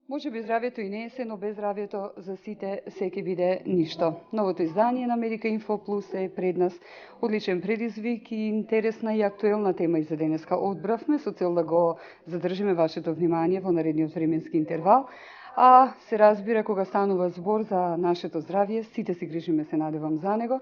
Може би здравјето и не е се, но без здравјето за сите се ќе биде ништо. Новото издание на Медика Инфо Плюс е пред нас. Одличен предизвик и интересна и актуелна тема и за денеска. Одбравме со цел да го задржиме вашето внимание во наредниот временски интервал, а се разбира кога станува збор за нашето здравје, сите си грижиме, се надевам, за него.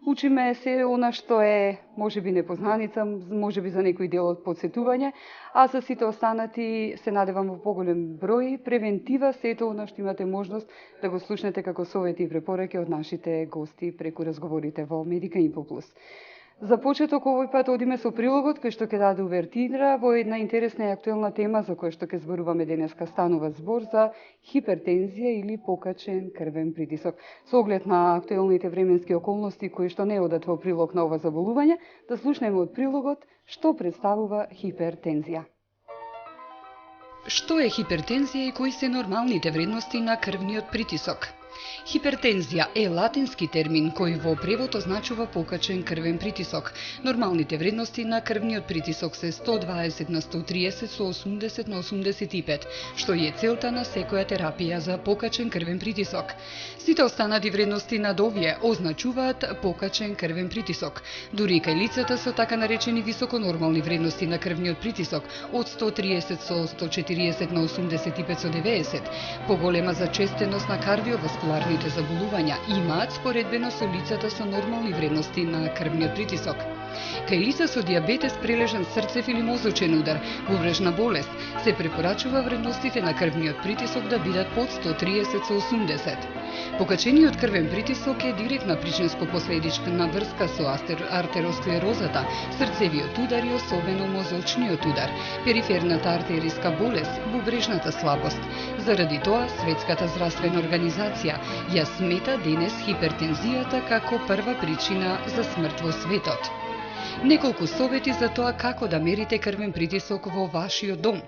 Учиме се она што е, може би непознаница, може би за некој дел од подсетување, а за сите останати се надевам во поголем број превентива, сето она што имате можност да го слушнете како совети и препораки од нашите гости преку разговорите во Медика Инфо Плюс. За почеток овој пат одиме со прилогот кој што ќе даде увертира во една интересна и актуелна тема за која што ќе зборуваме денеска. Станува збор за хипертензија или покачен крвен притисок. Со оглед на актуелните временски околности кои што не одат во прилог на ова заболување, да слушнеме од прилогот што представува хипертензија. Што е хипертензија и кои се нормалните вредности на крвниот притисок? Хипертензија е латински термин кој во превод означува покачен крвен притисок. Нормалните вредности на крвниот притисок се 120 на 130 со 80 на 85, што е целта на секоја терапија за покачен крвен притисок. Сите останати вредности над овие означуваат покачен крвен притисок. Дури и кај лицата со така наречени високонормални вредности на крвниот притисок од 130 со 140 на 85 со 90, поголема зачестеност на кардиоваскуларните заболувања имаат споредбено со лицата со нормални вредности на крвниот притисок. Кај лица со диабетес, прележан срцев или мозочен удар, бубрежна болест, се препорачува вредностите на крвниот притисок да бидат под 130 со 80. Покачениот крвен притисок е директна причинско-последична врска со артеросклерозата, срцевиот удар и особено мозочниот удар, периферната артериска болест, бубрежната слабост. Заради тоа, Светската здравствена организација ја смета денес хипертензијата како прва причина за смрт во светот. Неколку совети за тоа како да мерите крвен притисок во вашиот дом.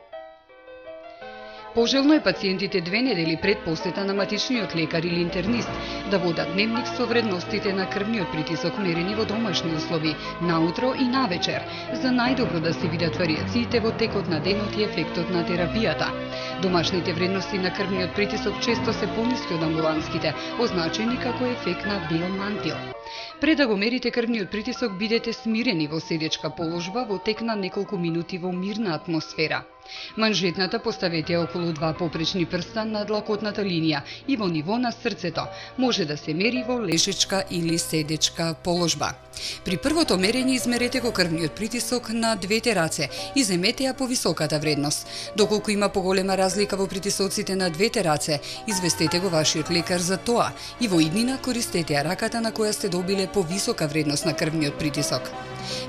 Пожелно е пациентите 2 недели пред посета на матичниот лекар или интернист да водат дневник со вредностите на крвниот притисок мерени во домашни услови, наутро и навечер, за најдобро да се видат вариациите во текот на денот и ефектот на терапијата. Домашните вредности на крвниот притисок често се пониски од амбуланските, означени како ефект на бел мантил. Пред да го мерите крвниот притисок, бидете смирени во седечка положба во тек на неколку минути во мирна атмосфера. Манжетната поставете околу 2 попречни прста над лакотната линија и во ниво на срцето. Може да се мери во лежечка или седечка положба. При првото мерење измерете го крвниот притисок на двете раце и земете ја по високата вредност. Доколку има поголема разлика во притисоците на двете раце, известете го вашиот лекар за тоа и во иднина користете ја раката на која сте добиле по висока вредност на крвниот притисок.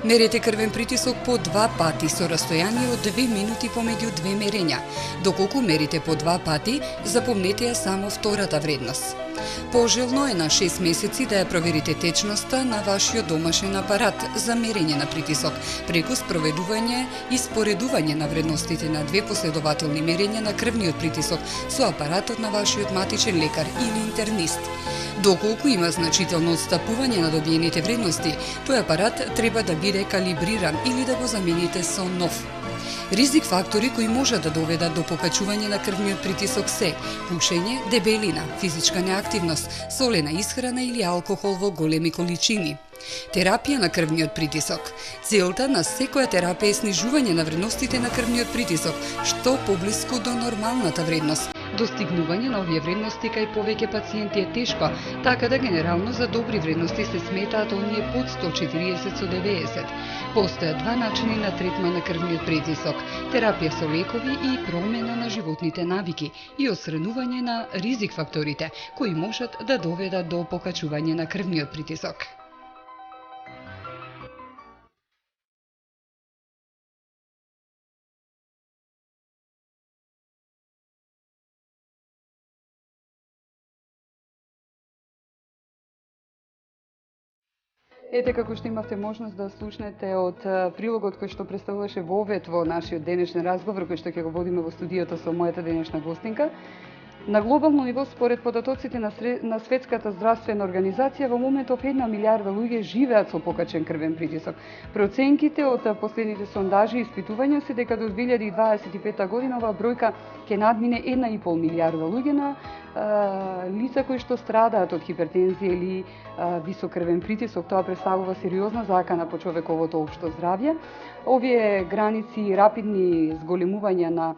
Мерете крвен притисок по 2 пати со растојание од 2 минути помеѓу 2 мерења. Доколку мерите по 2 пати, запомнете ја само втората вредност. Пожелно е на 6 месеци да ја проверите течноста на вашиот домашен апарат за мерење на притисок, преку спроведување и споредување на вредностите на 2 последователни мерења на крвниот притисок со апаратот на вашиот матичен лекар или интернист. Доколку има значително отстапување на добиените вредности, тој апарат треба да биде калибриран или да го замените со нов. Ризик фактори кои можат да доведат до покачување на крвниот притисок се пушење, дебелина, физичка неактивност, солена исхрана или алкохол во големи количини. Терапија на крвниот притисок. Целта на секоја терапија е снижување на вредностите на крвниот притисок, што поблиску до нормалната вредност. Достигнување на овие вредности кај повеќе пациенти е тешко, така да генерално за добри вредности се сметаат оние под 140 со 90. Постојат 2 начини на третман на крвниот притисок: терапија со лекови и промена на животните навики и отстранување на ризик факторите кои можат да доведат до покачување на крвниот притисок. Ете како што имавте можност да слушнете од прилогот кој што представуваше вовет во нашиот денешен разговор, кој што ќе го водиме во студиото со мојата денешна гостинка. На глобално ниво, според податоците на Светската здравствена организација, во моментов 1 милиарда луѓе живеат со покачен крвен притисок. Проценките од последните сондажи и испитувања се дека до 2025 година оваа бројка ќе надмине 1,5 милиарда луѓе на лица кои што страдаат од хипертензија или висок крвен притисок. Тоа представува сериозна закана по човековото општо здравје. Овие граници и рапидни зголемувања на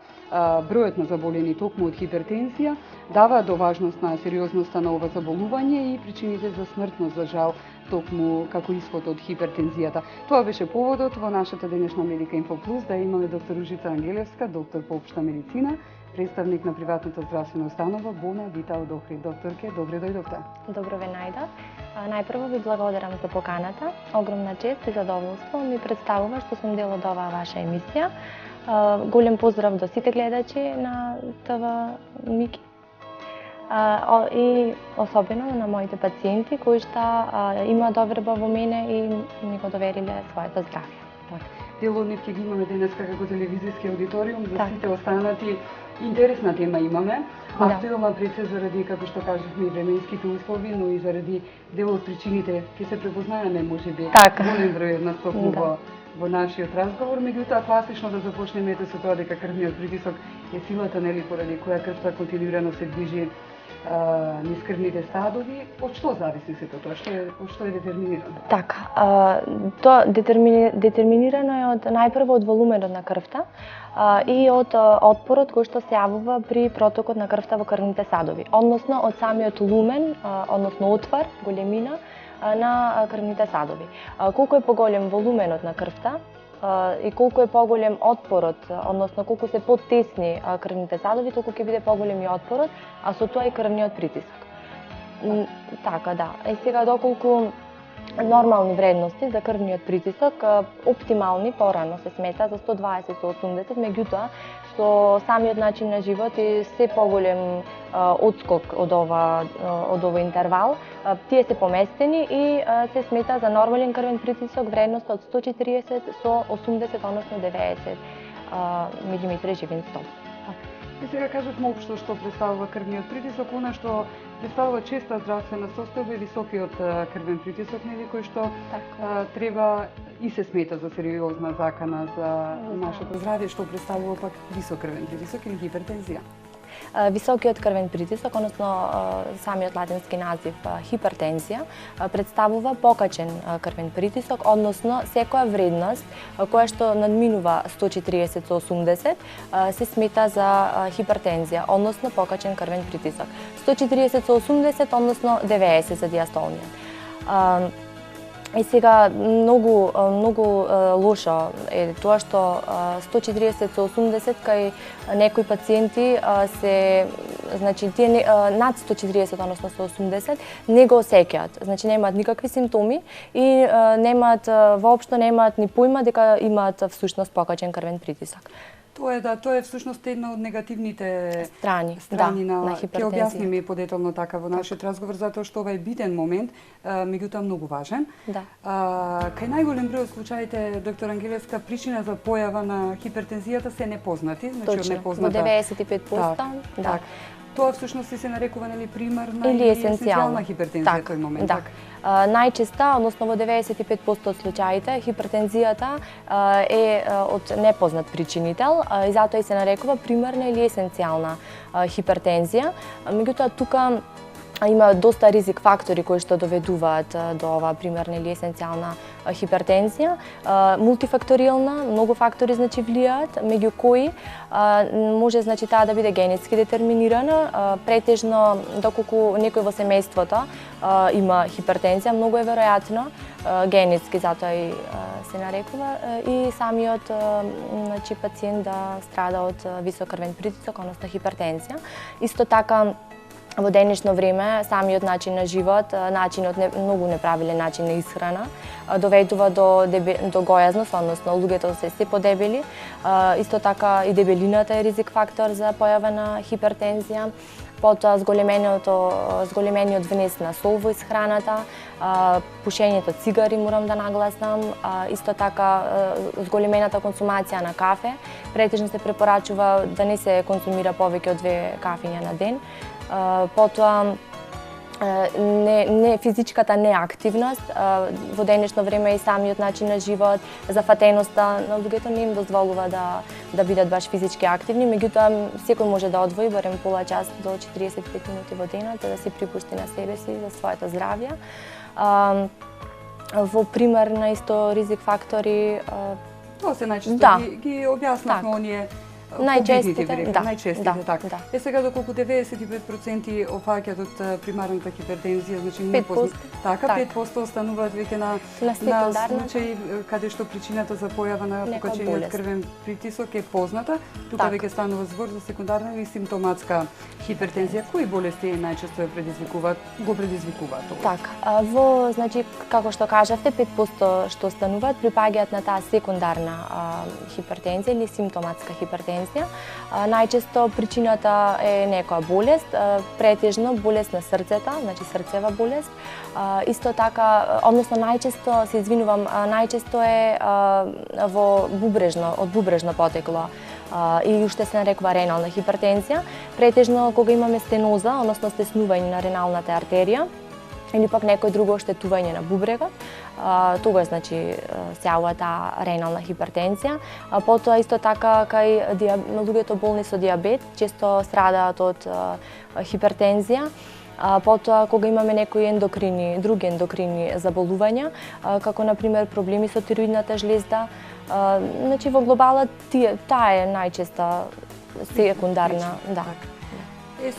бројот на заболени токму од хипертензија даваат до важност на сериозноста на ова заболување и причините за смртност, за жал, токму како исход од хипертензијата. Тоа беше поводот во нашата денешна Медика Инфо Плюс да имаме доктор Ружица Ангелевска, доктор по општа медицина, представник на приватната здравствена установа Bona Vita од Охрид. Докторке, добре дојдовте. Добро ве најдов. Најпрво ви благодарам за поканата. Огромна чест и задоволство ми представува што сум дел од оваа ваша емисија. Голем поздрав до сите гледачи на ТВ Мики. И особено на моите пациенти кои што имаат доверба во мене и ми го довериле своето здравје. Така. Дел од нив ќе ги имаме денеска како телевизиски аудиториум, за сите останати интересна тема имаме. Актуелна пред се заради, како што кажавме, временските услови, но и заради дел од причините ќе се препознаеме можеби голем број од нас токму во нашиот разговор. Меѓутоа, класично да започнеме со тоа дека крвниот притисок е силата, нели, поради која крвта континуирано се движи низ крвните стадови. Од што зависи сето тоа? Од што е детерминирано? Така, тоа детерминирано е од најпрво од волуменот на крвта и од отпорот кој што се јавува при протокот на крвта во крвните садови, односно од самиот лумен, односно отвор, големина на крвните садови. Колку е поголем волуменот на крвта и колку е поголем отпорот, односно колку се потесни крвните садови, толку ќе биде поголем и отпорот, а со тоа и крвниот притисок. Така, да. И сега доколку нормални вредности за крвниот притисок, оптимални порано се смета за 120-180, меѓутоа со самиот начин на живот и се поголем одскок од овој интервал, тие се поместени и се смета за нормален крвен притисок вредност од 140 со 80, односно 90 милиметри живин столб. И сега кажавме општо што представува крвниот притисок, она што представува честа здравствена состојба и високиот крвен притисок, нели, кој што треба и се смета за сериозна закана за нашето здравје, што представува пак висок крвен притисок или хипертензија. Високиот крвен притисок, односно самиот латински назив хипертензија, представува покачен крвен притисок, односно секоја вредност која што надминува 140 со 80 се смета за хипертензија, односно покачен крвен притисок. 140 со 80, односно 90 за диастолниот. И сега многу лошо е тоа што 140 со 80 кај некои пациенти се, значи тие над 140, односно со 80 не го осеќаат, значи немаат никакви симптоми и воопшто немаат ни појма дека имаат всушност покачен крвен притисок. Тоа е всушност една од негативните страни на хипертензија. Ќе објасниме подетално така во нашиот разговор, затоа што ова е битен момент, меѓутоа многу важен. Кај најголем број од случаите, доктор Ангелевска, причина за појава на хипертензијата се непознати, значи непозната. Во 95%. Тоа всушност се нарекува, нели, примарна или есенцијална хипертензија тој момент. Најчеста, односно во 95% од случаите, хипертензијата е од непознат причинител и затоа и се нарекува примарна или есенцијална хипертензија. Меѓутоа, тука има доста ризик фактори кои што доведуваат до оваа примарна или есенцијална хипертензија. Мултифакторијална, многу фактори значи влијаат, меѓу кои може значи таа да биде генетски детерминирана, претежно доколку некој во семејството има хипертензија, многу е веројатно генетски, затоа и се нарекува, и самиот значи пациент да страда од висок крвен притисок, односно хипертензија. Исто така во денешно време самиот начин на живот, многу неправилен начин на исхрана, доведува до гојазност, односно луѓето се подебели. Исто така и дебелината е ризик фактор за појава на хипертензија. Потоа зголемениот внес на сол во исхраната, пушењето цигари морам да нагласам, исто така зголемената консумација на кафе. Претежно се препорачува да не се консумира повеќе од 2 кафиња на ден. Потоа физичката неактивност, во денешно време и самиот начин на живот, зафатеноста на луѓето не им дозволува да бидат баш физички активни, меѓутоа секој може да одвои барем пола час до 45 минути во денот да се припушти на себе си за своето здравје. Во пример на исто ризик фактори, тоа се најчесто ги објаснавме оние најчестите, така. Да. Сега доколку 95% опфаќаат од примарната хипертензија, значи не така, 5% остануваат веќе на случаи каде што причината за појава на покачениот крвен притисок е позната. Тука веќе станува збор за секундарна или симптоматска хипертензија. Кои болести најчесто ја предизвикуваат тоа? Така, значи како што кажавте, 5% што остануваат припаѓаат на таа секундарна хипертензија или симптоматска хипертензија. Најчесто причината е некоја болест, претежно болест на срцето, значи срцева болест. Исто така, односно најчесто е од бубрежно потекло и уште се нарекува ренална хипертензија. Претежно кога имаме стеноза, односно стеснување на реналната артерија, или пак некој друго оштетување на бубрегот, тогаш значи се јавува таа ренална хипертензија. Потоа исто така кај луѓето болни со дијабет често страдаат од хипертензија. Потоа кога имаме некои други ендокрини заболувања, како на пример проблеми со тироидната жлезда, значи во глобала таа е најчеста секундарна, да.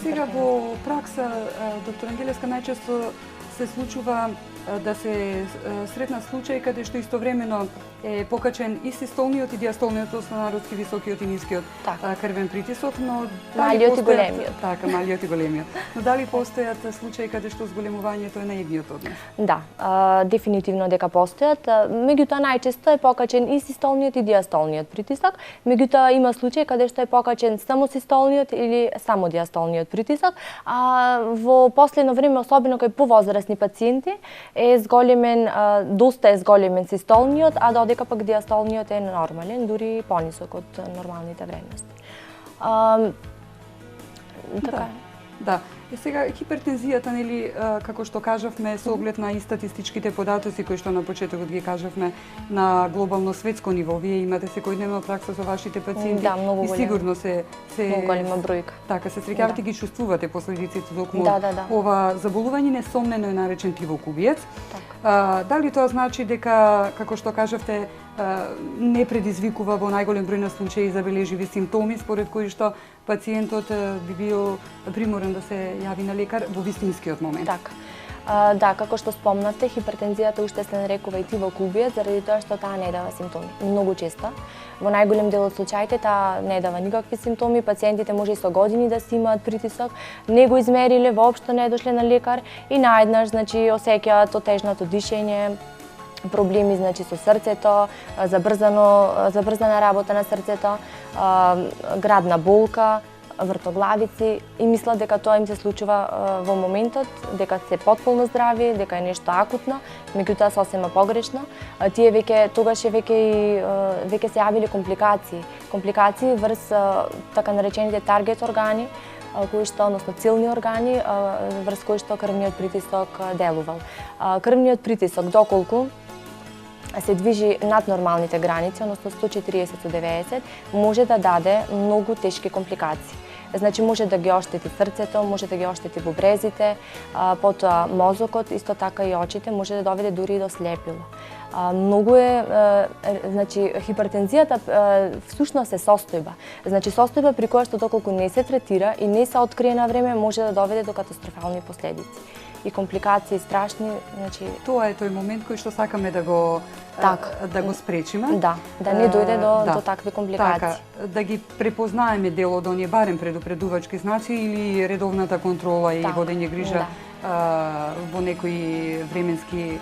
Сега во пракса, доктор Ангелеска, најчесто се случува да се сретна случаи каде што истовремено е покачен и систолниот и диастолниот, односно народски високиот и нискиот крвен притисок, но малиот и големиот. Така, малиот и големиот. Но дали постојат случаи каде што зголемувањето е на едниот однос? Да, дефинитивно дека постојат. Меѓутоа најчесто е покачен и систолниот и диастолниот притисок. Меѓутоа има случаи каде што е покачен само систолниот или само диастолниот притисок, а во последно време, особено кај повозрасни пациенти, доста е зголемен систолниот, а додека пак диастолниот е нормален, дури понисок од нормалните вредности. Така. Да. Сега хипертензијата, нели, како што кажавме, со оглед на и статистичките податоци кои што на почетокот ги кажавме на глобално светско ниво, вие имате секојдневна пракса со вашите пациенти, да, многу и сигурно многу голема бројка. Така, се среќавате и ги чувствувате последиците токму ова заболување, несомнено е наречен тивокубиец. Дали тоа значи дека, како што кажавте, не предизвикува во најголем број на случаи забележиви симптоми според кои што пациентот би бил приморен да се јави на лекар во вистинскиот момент? Така. Да, како што спомнавте, хипертензијата уште се нарекува и тивокубиец заради тоа што таа не дава симптоми. Многу често. Во најголем дел од случаите таа не дава никакви симптоми, пациентите може и со години да си имаат притисок, не го измериле, воопшто не дошле на лекар и наеднаш значи осеќаат отежнато дишење, проблеми значи со срцето, забрзана работа на срцето, градна болка, вртоглавици и мислат дека тоа им се случува во моментот, дека се потполно здрави, дека е нешто акутно, меѓутоа сосема погрешно. Тие веќе се јавиле компликации врз така наречените таргет органи, односно целни органи врз кои што крвниот притисок делувал. Крвниот притисок доколку се движи над нормалните граници, односно 140/90, може да даде многу тешки компликации. Значи може да ги оштети срцето, може да ги оштети бубрезите, потоа мозокот, исто така и очите, може да доведе дури и до слепило. Многу е, значи, хипертензијата всушност е состојба. Значи, состојба при која што доколку не се третира и не се открие на време, може да доведе до катастрофални последици. и компликации страшни, значи Тоа е тој момент кој што сакаме да го да го спречиме. да не дојде до такви компликации. Така, да ги препознаеме дел од оние барем предупредувачки знаци или редовната контрола и водење грижа во некои временски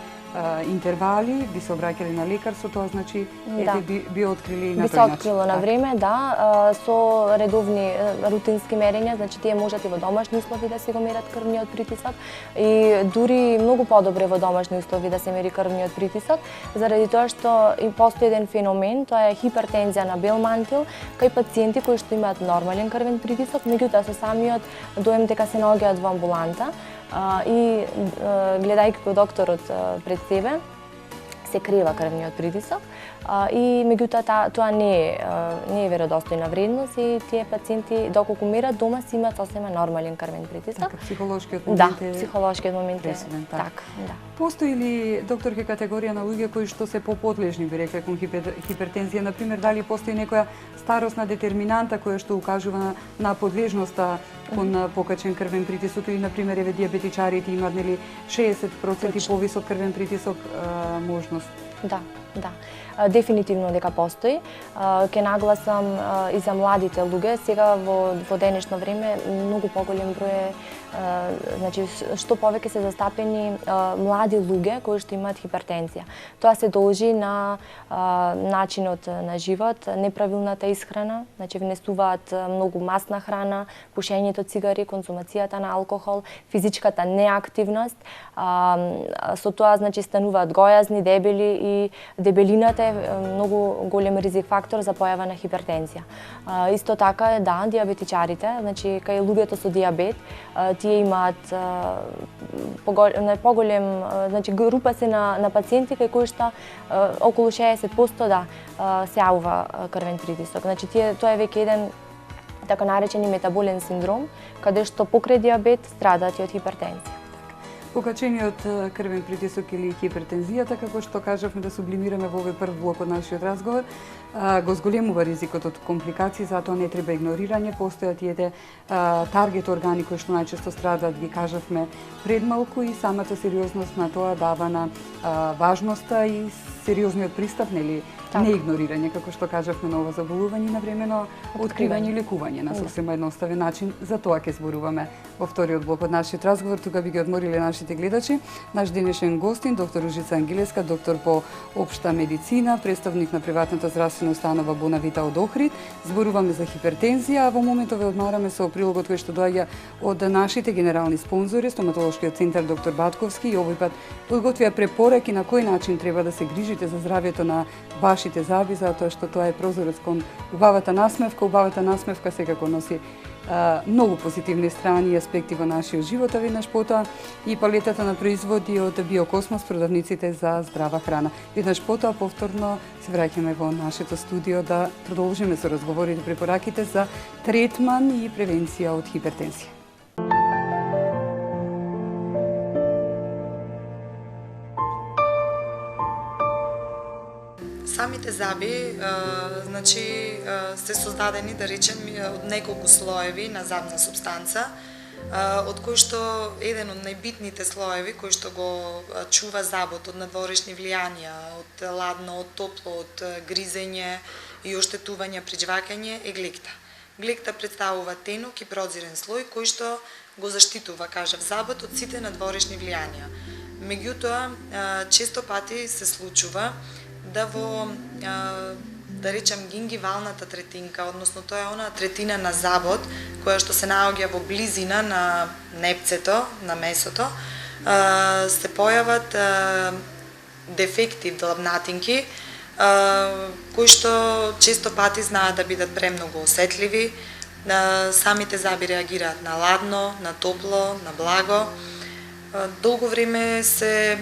интервали, би се обраќале на лекар, со тоа значи би открили на тој начин. Би се открило на време, со редовни рутински мерења, значи тие можат и во домашни услови да се го мерат крвниот притисок и дури многу подобре во домашни услови да се мери крвниот притисок, заради тоа што и постои еден феномен, тоа е хипертензија на бел мантил кај пациенти кои што имаат нормален крвен притисок, меѓутоа со самиот доем дека се наоѓаат во амбуланта и гледајќи го докторот пред себе, се крива крвниот притисок и меѓутоа тоа не е веродостојна вредност и тие пациенти доколку мерат дома си имаат сосема нормален крвен притисок. Така, психолошкиот момент е психолошкиот момент е така. Постои ли, докторке, категорија на луѓе кои што се поподлежни, би рекле, кон хипертензија? Например, дали постои некоја старосна детерминанта која што укажува на подлежноста кон покачен крвен притисок или, например, еве диабетичарите имаат 60% повисок крвен притисок можност? Да. Дефинитивно дека постои. Ке нагласам и за младите луѓе. Сега во денешно време многу поголем број е, значи што повеќе се застапени млади луѓе кои што имаат хипертензија. Тоа се должи на начинот на живот, неправилната исхрана, значи внесуваат многу масна храна, пушењето цигари, конзумацијата на алкохол, физичката неактивност. Со тоа значи стануваат гојазни, дебели и дебелината е многу голем ризик фактор за појава на хипертензија. Исто така диабетичарите, значи кај луѓето со диабет, тие имаат поголем, значи група се на пациенти кај кои што околу 60% се јавува крвен притисок. Значи тоа е веќе еден така наречени метаболен синдром, каде што покрај диабет страдаат и од хипертензија. Покачениот крвен притисок или хипертензијата, како што кажавме да сублимираме во овој прв блок од нашиот разговор, го зголемува ризикот од компликации, затоа не треба игнорирање. Постојат и таргет органи кои што најчесто страдаат, ги кажавме пред малку, и самата сериозност на тоа дава на важноста и сериозниот пристап, нели, не игнорирање, како што кажавме, на ова заболување, на времено откривање и лекување на сосема едноставен начин. За тоа ќе зборуваме во вториот блок од нашиот разговор. Тука би ги одмориле нашите гледачи. Наш денешен гостин, доктор Ружица Ангелеска, доктор по општа медицина, представник на приватната здравствена установа Бонавита од Охрид. Зборуваме за хипертензија, а во моментов ве одмараме со прилогот кој што доаѓа од нашите генерални спонзори, стоматолошкиот центар доктор Батковски, и овој пат подготвија препораки на кој начин треба да се грижите за здравјето на вашите заби, затоа што тоа е прозорец кон убавата насмевка. Убавата насмевка секако носи многу позитивни страни и аспекти во нашиот живот, а веднаш потоа и палетата на производи од Биокосмос, продавниците за здрава храна. Веднаш потоа повторно се враќаме во нашето студио да продолжиме со разговорите и препораките за третман и превенција од хипертензија. Самите заби значи се создадени, да речем, од неколку слоеви на забна субстанца, од кои што еден од најбитните слоеви кои што го чува забот од надворешни влијанија, од ладно, од топло, од гризење и оштетување при џвакање е глекта. Глекта представува тенок и прозирен слој кој што го заштитува, кажав, забот од сите надворешни влијанија. Меѓутоа, често пати се случува да во, да речем, гингивалната третинка, односно тоа е она третина на забот која што се наоѓа во близина на непцето, на месото, се појават дефекти, длабнатинки, кои што често пати знаат да бидат премногу осетливи. Самите заби реагираат на ладно, на топло, на благо. Долго време се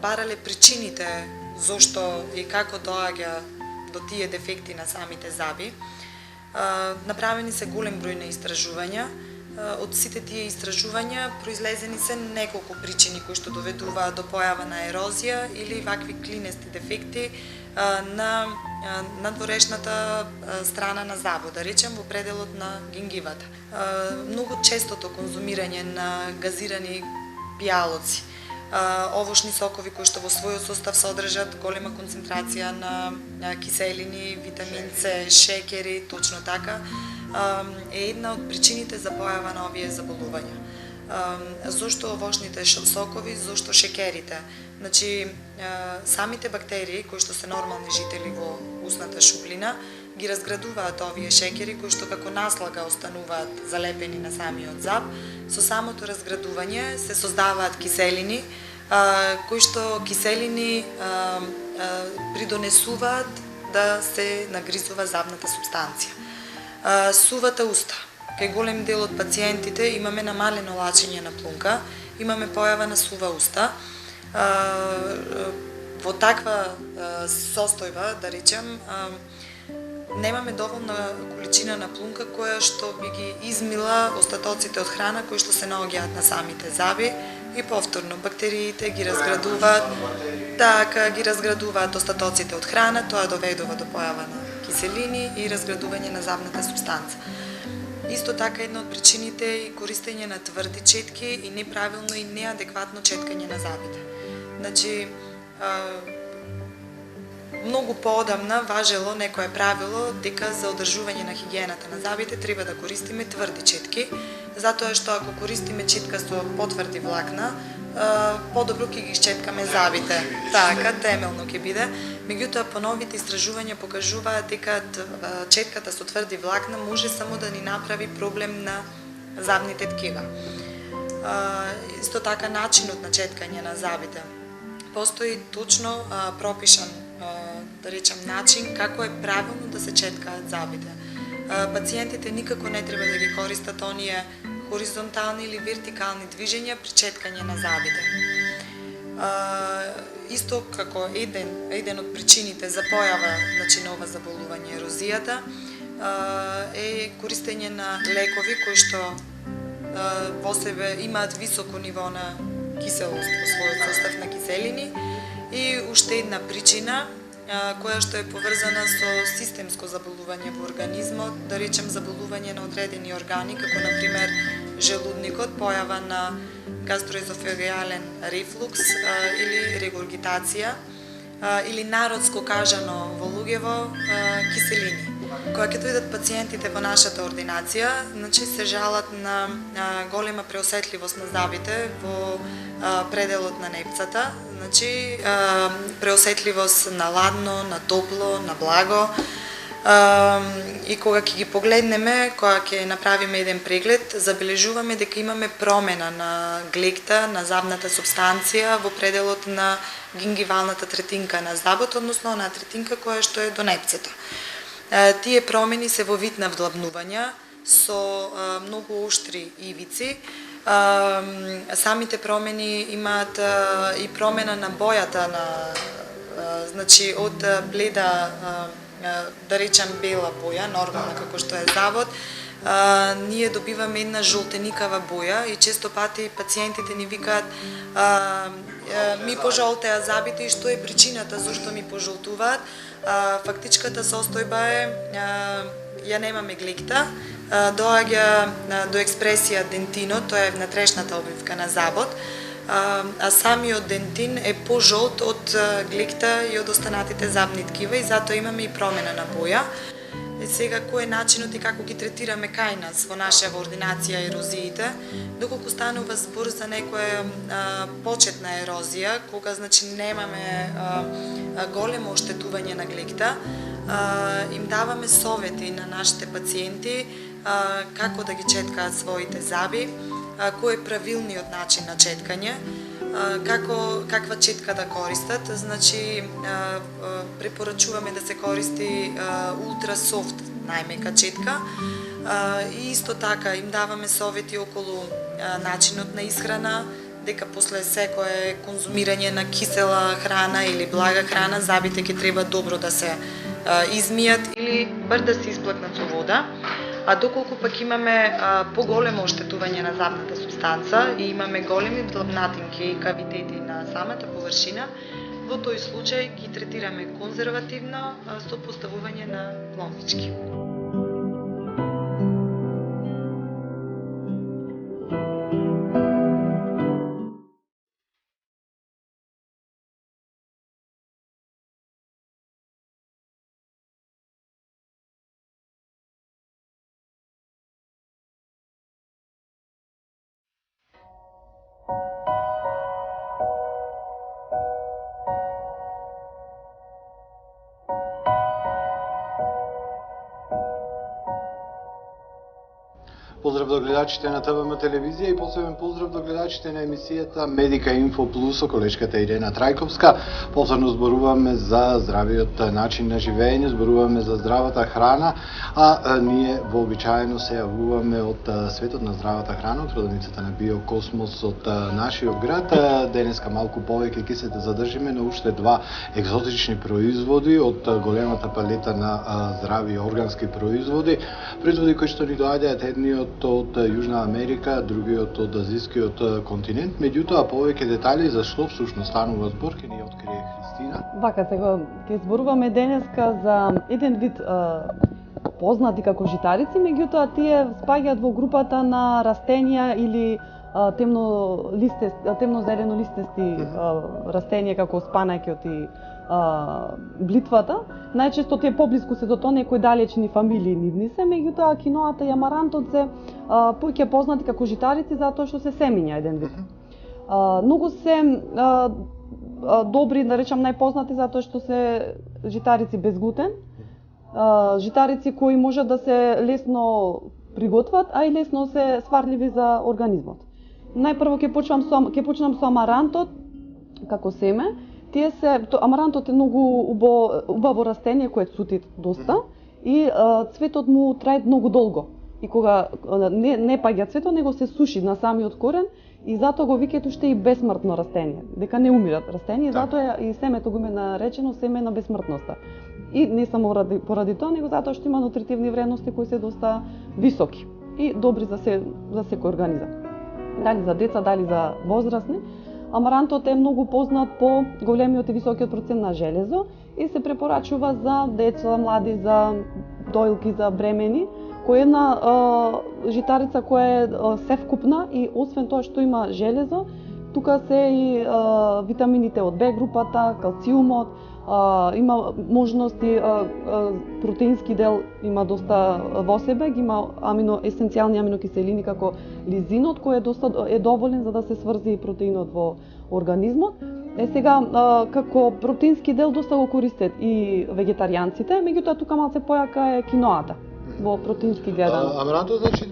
барале причините зошто и како доаѓа до тие дефекти на самите заби. Направени се голем број на истражувања. Од сите тие истражувања произлезени се неколку причини кои што доведуваат до појава на ерозија или вакви клинести дефекти на надворешната страна на забот, да речем во пределот на гингивата. Многу честото конзумирање на газирани пијалоци, овошни сокови кои што во својот состав содржат голема концентрација на киселини, витамин С, шеќери, точно така, е една од причините за појава на овие заболувања. Зошто овошните сокови, зошто шеќерите? Значи, самите бактерии кои што се нормални жители во устната шуплина ги разградуваат овие шеќери кои што како наслага остануваат залепени на самиот зап. Со самото разградување се создаваат киселини, кои што киселини придонесуваат да се нагризува забната супстанција. Сувата уста. Кај голем дел од пациентите имаме намалено лачење на плунка, имаме појава на сува уста. Во таква состојба, да речем, немаме доволна количина на плунка која што би ги измила остатоците од храна кои што се наоѓаат на самите заби и повторно бактериите ги разградуваат, ги разградуваат остатоците од храна, тоа доведува до појава на киселини и разградување на забната супстанца. Исто така една од причините е и користење на тврди четки и неправилно и неадекватно четкање на забите. Значи, многу поодамна важело некое правило дека за одржување на хигиената на забите треба да користиме тврди четки, затоа што ако користиме четка со потврди влакна, подобро ќе ги исчеткаме забите. Така, темелно ќе биде. Меѓутоа, поновите истражувања покажуваат дека четката со тврди влакна може само да ни направи проблем на забните ткива. Исто така, начинот на четкање на забите. Постои точно пропишан, да речем, начин како е правилно да се четкаат забите. Пациентите никако не треба да ги користат оние хоризонтални или вертикални движења при четкање на забите. Исто како еден од причините за појава на ова заболување, ерозијата, е користење на лекови кои што во себе имаат високо ниво на киселост во својот состав на киселини и уште една причина која што е поврзана со системско заболување во организмот, да речем заболување на одредени органи, како например желудникот, појава на гастроезофагеален рефлукс или регургитација, или народско кажано во луѓево киселини. Кога ќе дојдат пациентите во нашата ординација, значи се жалат на голема преосетливост на забите во пределот на непцата, значи преосетливост на ладно, на топло, на благо. И кога ќе ги погледнеме, кога ќе направиме еден преглед, забележуваме дека имаме промена на глекта, на забната супстанција во пределот на гингивалната третинка на забот, односно на третинка која што е до непцето. Тие промени се во вид на вдлабнувања со многу оштри ивици. Самите промени имаат и промена на бојата на, значи од бледа, да речем бела боја, нормална како што е забот, ние добиваме една жолтеникава боја и често пати пациентите ни викаат ми пожолтеа забите и што е причината зашто ми пожолтуваат. Фактичката состојба е ја немаме глекта, доаѓа до експресија дентинот, тоа е внатрешната обвивка на забот, а самиот дентин е пожолт од глекта и од останатите забни ткива и затоа имаме и промена на боја. Сега, кој е начинот и како ги третираме кај нас во нашава ординација ерозиите, доколку станува збор за некоја почетна ерозија, кога значи немаме големо оштетување на глекта, им даваме совети на нашите пациенти како да ги четкаат своите заби, кој е правилниот начин на четкање, каква четка да користат. Значи, препорачуваме да се користи ултра софт, најмека четка. И исто така им даваме совети околу начинот на исхрана, дека после секое конзумирање на кисела храна или блага храна, забите ќе треба добро да се измијат или бар да се исплакнат со вода. А доколку пак имаме поголемо оштетување на забната супстанца и имаме големи вдлабнатинки и кавитети на самата површина, во тој случај ги третираме конзервативно со поставување на пломбички. Поздрав до гледачите на ТВМ телевизија и посебен поздрав до гледачите на емисијата Медика Инфо Плюс со колешката Ирена Трајковска. Повторно зборуваме за здравиот начин на живење, зборуваме за здравата храна, а ние вообичаено се јавуваме од светот на здравата храна, од продавницата на Биокосмос од нашиот град. Денеска малку повеќе ќе се задржиме на уште два екзотични производи од големата палета на здрави органски производи кои што ни доаѓаат едниот од Јужна Америка, другиот од азискиот континент. Меѓутоа, повеќе детали за што всушност станува збор ќе ни открие Христина. Вака сега ќе зборуваме денеска за еден вид познати како житарици, меѓутоа тие спаѓаат во групата на растенија или темно-зелено листести растенија како спанаќот и блитвата. Најчесто тие поблиску се до тоа, некои далечни фамилии нивни се, меѓутоа киноата и амарантот се поќе познати како житарици затоа што се семиња еден вид. Многу се добри, да речам најпознати затоа што се житарици без глутен, житарици кои можат да се лесно приготват, а и лесно се сварливи за организмот. Најпрво ќе почнам со амарантот како семе. Амарантот е многу убаво растение кое цути доста и цветот му трае многу долго. И кога не паѓа цветот, него се суши на самиот корен и затоа го викаат уште и бесмртно растение, дека не умират растение, затоа и семето го име наречено семе на бесмртноста. И не само поради тоа, него затоа што има нутритивни вредности кои се доста високи и добри за секој организам. Дали за деца, дали за возрастни. Амарантот е многу познат по големиот и високиот процент на железо и се препорачува за деца, млади, за доилки, за бремени, која е една житарица која е севкупна и освен тоа што има железо, тука се и витамините од Б групата, калциумот, има можности, протеински дел има доста во себе, има есенцијални аминокиселини како лизинот кој е доста доволен за да се сврзи протеинот во организмот. Сега како протеински дел доста го користат и вегетаријанците, меѓутоа тука малце појака е киноата во протеински гледано. Амарантот, значи,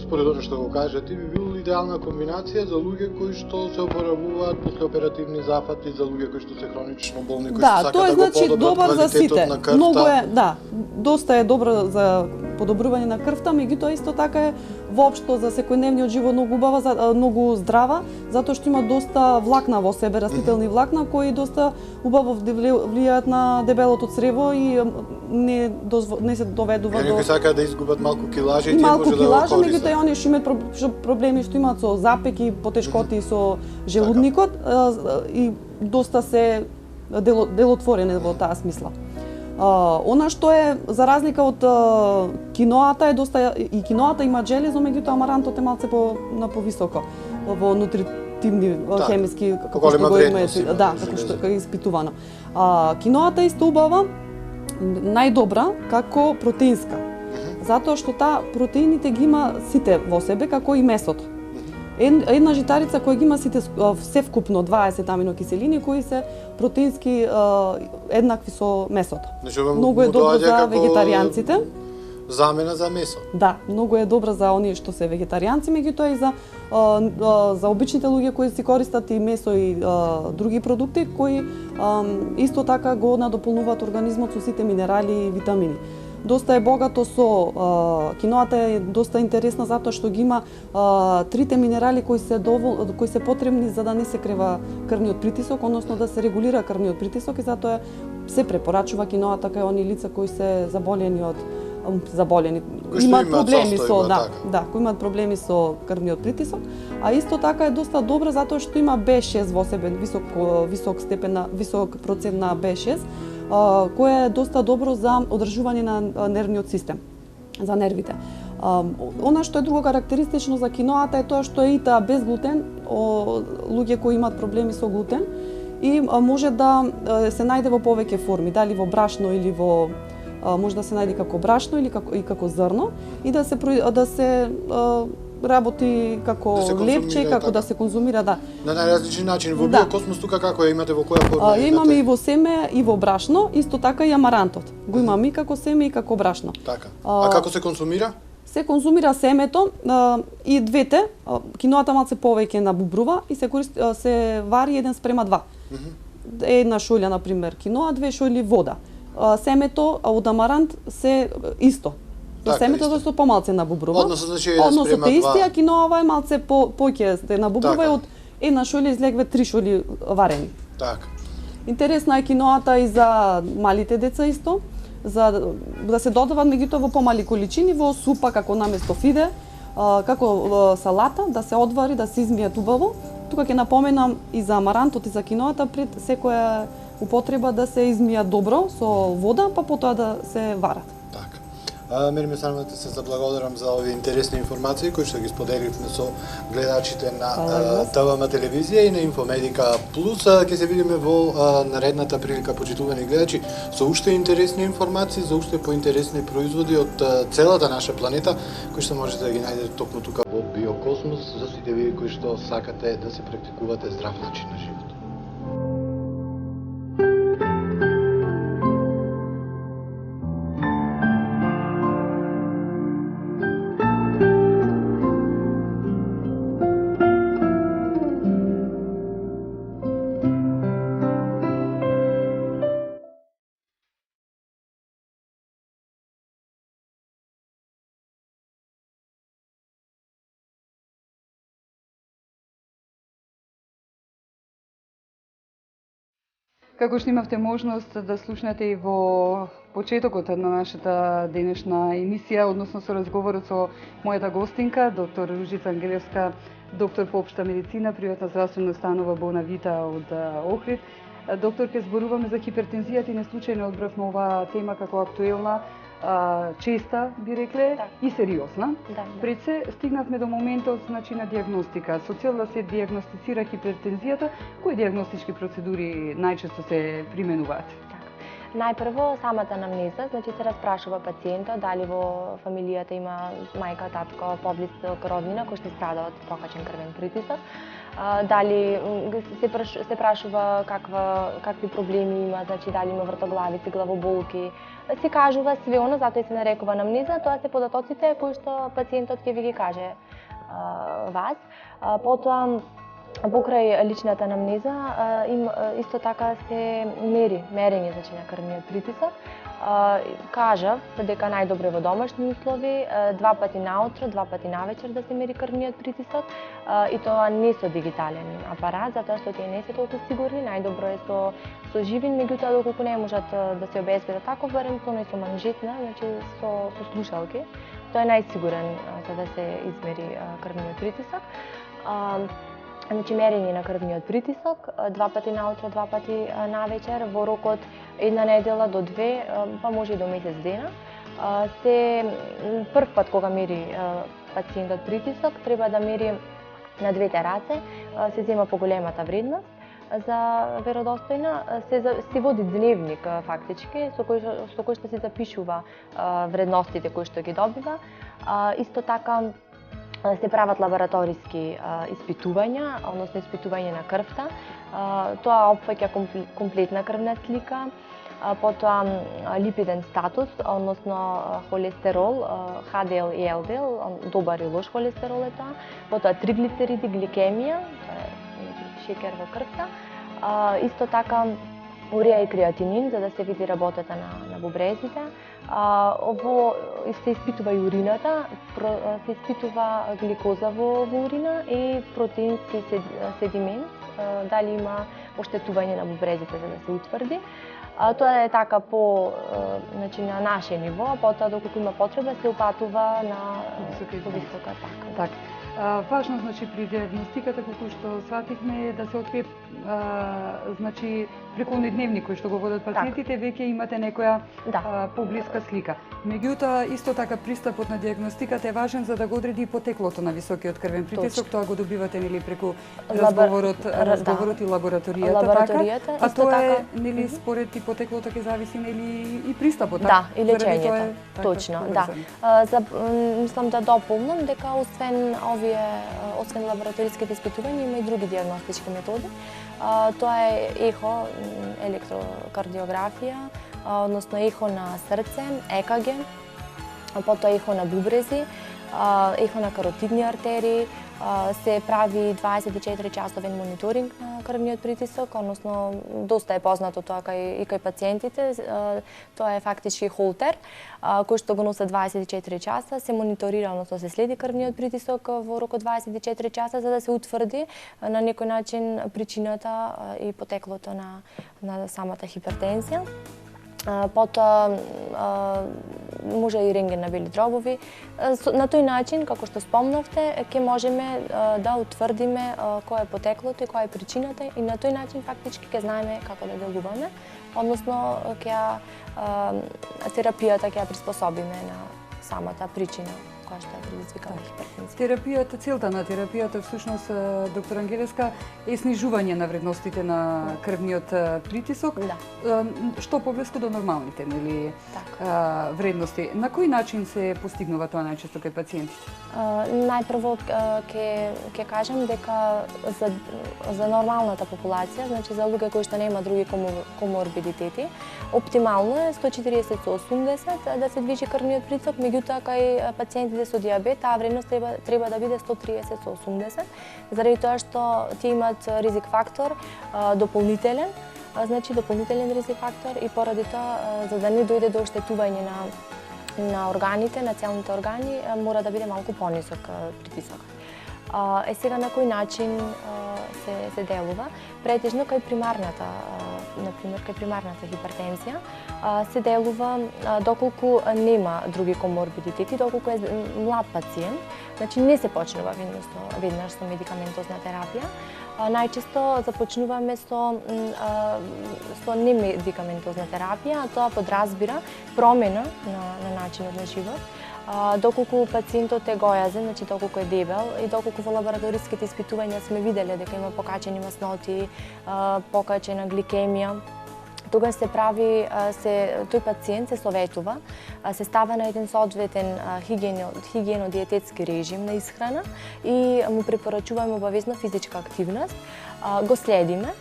според она што го кажете, би бил идеална комбинација за луѓе кои што се оборавуваат после оперативни зафати, за луѓе кои што се хронично болни, кои што сакаат да го подобрат квалитетот на крвта. Многу е, доста е добро за подобрување на крвта, меѓутоа исто така е воопшто за секојдневниот живот многу убава, многу здрава, затоа што има доста влакна во себе, растителни влакна кои доста убаво влијаат на дебелото црево и не се доведува до сакаат да изгубат малку килажи и тие може да го користат. Меѓутоа и оние што имаат проблеми што имаат со запеки, потешкоти со желудникот и доста се делотворене во таа смисла. Она што е за разлика од киноата е доста и киноата има железо, меѓутоа амарантот е малце повисоко во нутритивни хемиски како што го има, како што е испитувано. Киноата е исто убава, најдобра како протеинска. Затоа што таа протеините ги има сите во себе, како и месото. Една житарица која ги има сите севкупно 20 аминокиселини кои се протеински еднакви со месото. Многу е добро за вегетаријанците. Замена за месо. Да, многу е добра за оние што се вегетаријанци, меѓутоа и за обичните луѓе кои си користат и месо и други продукти кои исто така го надополнуваат организмот со сите минерали и витамини. Доста е богато со киноата е доста интересна затоа што ги има трите минерали кои се потребни за да не се крева крвниот притисок, односно да се регулира крвниот притисок и затоа се препорачува киноата кај оние лица кои се заболени имаат проблеми со кои имаат проблеми со крвниот притисок, а исто така е доста добра затоа што има B6 во себе, висок процент на B6, кое е доста добро за одржување на нервниот систем, за нервите. Она што е друго карактеристично за киноата е тоа што е и таа без глутен, луѓе кои имаат проблеми со глутен и може да се најде во повеќе форми, дали во брашно или може да се најде како брашно или како зрно и да се работи како лепче, како да се конзумира, На најразлични начини. Во Биокосмос тука како ја имате, во која форма? Имаме и во семе и во брашно, исто така и амарантот. Го имаме и како семе и како брашно. Така. А како се конзумира? се конзумира семето и двете, киноата малце повеќе набубрува и се вари 1:2. Една шолја, на пример, киноа, 2 шолји вода. Семето од амарант се исто. За семето зашто помалце набубрува. Односот е исти, а киноава е малце поќе се набубрува и од една шолја излегве 3 шолји варени. Така. Интересна е киноата и за малите деца исто, за да се додават меѓутоа во помали количини во супа како наместо фиде, како салата, да се одвари, да се измијат убаво. Тука ќе напоменам и за амарантот и за киноата пред секоја употреба да се измијат добро со вода, па потоа да се варат. Така. Мене ме срамно да се заблагодарам за овие интересни информации кои што ги споделивме со гледачите на ТВМ телевизија и на Инфомедика Плюс. Ќе се видиме во наредната прилика, почитувани гледачи, со уште интересни информации, за уште поинтересни производи од целата наша планета, кои што можете да ги најдете токму тука во Биокосмос, за сите вие кои што сакате да се практикувате здрав начин на живот. Како што имавте можност да слушнете и во почетокот на нашата денешна емисија, односно со разговорот со мојата гостинка, доктор Ружица Ангелевска, доктор по општа медицина, приватна здравствена установа Бонавита од Охрид. Доктор, ке зборуваме за хипертензијата и неслучајно одбравме оваа тема како актуелна, честа, би рекле, и сериозна. Пред се стигнавме до моментот, значи, на диагностика. Со цел да се диагностицира хипертензијата, кои диагностички процедури најчесто се применуваат? Најпрво, самата анамнеза, значи се распрашува пациентот дали во фамилијата има мајка, татко, поблисок, роднина кој што страда од покачен крвен притисок. Дали се прашува какви проблеми има, значи дали има вртоглавици, главоболки. Се кажува све оно, затоа и се нарекува анамнеза, тоа се податоците кои што пациентот ќе ви ги каже вас. Потоа, покрај личната анамнеза, исто така се мерење, значи, на крвниот притисок. Кажав дека најдобро во домашни услови, 2 пати наутро, 2 пати навечер да се мери крвниот притисок, и тоа не со дигитален апарат, затоа што тие не се толку сигурни, најдобро е со живин, меѓутоа доколку не можат да се обезбедат таков, веројатно и со манжетна, значи со слушалки. Тоа е најсигурен за да се измери крвниот притисок. Значи, мерење на крвниот притисок, 2 пати наутро, 2 пати навечер, во рокот една недела до 2, па може и до месец дена. Прв пат кога мери пациентот притисок, треба да мери на двете раце, се зема поголемата вредност за веродостојна, се води дневник фактички, со кој што се запишува вредностите кои што ги добива. Исто така се прават лабораториски испитувања, односно испитување на крвта. Тоа опфаќа комплетна крвна слика, потоа липиден статус, односно холестерол, ХДЛ и ЛДЛ, добар и лош холестерол е тоа, потоа триглицериди, гликемија, шекер во крвта, исто така уреа и креатинин, за да се види работата на бубрезите. Ово се испитува и урината, се испитува гликоза во урина и протеински седимент, дали има оштетување на бубрезите за да се утврди. Тоа е така значи, на наше ниво, потоа доколку има потреба се упатува на висока така. Важно, значи, при диагностиката, колку што свативме, да се открие, значи, преку оној дневник кој што го водат пациентите, веќе имате некоја поблиска слика. Меѓутоа, исто така, пристапот на диагностиката е важен за да го одреди и потеклото на високиот крвен притисок. Тоа го добивате, нели, преку разговорот и лабораторијата, а тоа е, нели, според и потеклото ќе зависи, нели, и пристапот. Да, и лечењето. Точно, да. Мислам да дополнам дека освен лабораториските испитувања има и други диагностички методи. Тоа е ехо, електрокардиографија, односно ехо на срце, ЕКГ, потоа ехо на бубрези, ехо на каротидни артерии, се прави 24 часовен мониторинг на крвниот притисок, односно доста е познато тоа и кај пациентите. Тоа е фактички холтер кој што го носи 24 часа, се мониторира, односно се следи крвниот притисок во рок од 24 часа за да се утврди на некој начин причината и потеклото на самата хипертензија. Потоа може и рентген на бели дробови. На тој начин, како што спомнавте, ќе можеме да утврдиме кој е потеклото и која е причината и на тој начин фактички ќе знаеме како да делуваме, односно терапијата ќе ја приспособиме на самата причина која што е предизвикала хипертензија. Терапијата, целта на терапијата всушност, доктор Ангелеска, е снижување на вредностите на крвниот притисок, што поблиску до нормалните, нели, вредности. На кој начин се постигнува тоа најчесто кај пациентите? Најпрво ќе кажам дека за нормалната популација, значи за луѓе кои што нема други коморбидитети, оптимално е 140/80 да се движи крвниот притисок, меѓутоа кај пациентите со диабет таа вредност треба да биде 130/80, заради тоа што тие имаат ризик фактор дополнителен, значи дополнителен ризик фактор и поради тоа за да не дојде до оштетување на органите, на целните органи, мора да биде малку понисок притисок. Сега на кој начин се делува? Претежно кај примарната, например кај примарната хипертензија, се делува доколку нема други коморбидитети, доколку е млад пациент, значи не се почнува веднаш со медикаментозна терапија. Најчесто започнуваме со немедикаментозна терапија, а тоа подразбира промена на начинот на живот. Доколку пациентот е гојазен, значи доколку е дебел и доколку во лабораториските испитувања сме виделе дека има покачени масноти, покачена гликемија, тогаш се прави, тој пациент се советува, се става на еден соодветен хигиено-диететски режим на исхрана и му препорачуваме обавезно физичка активност. Го следиме,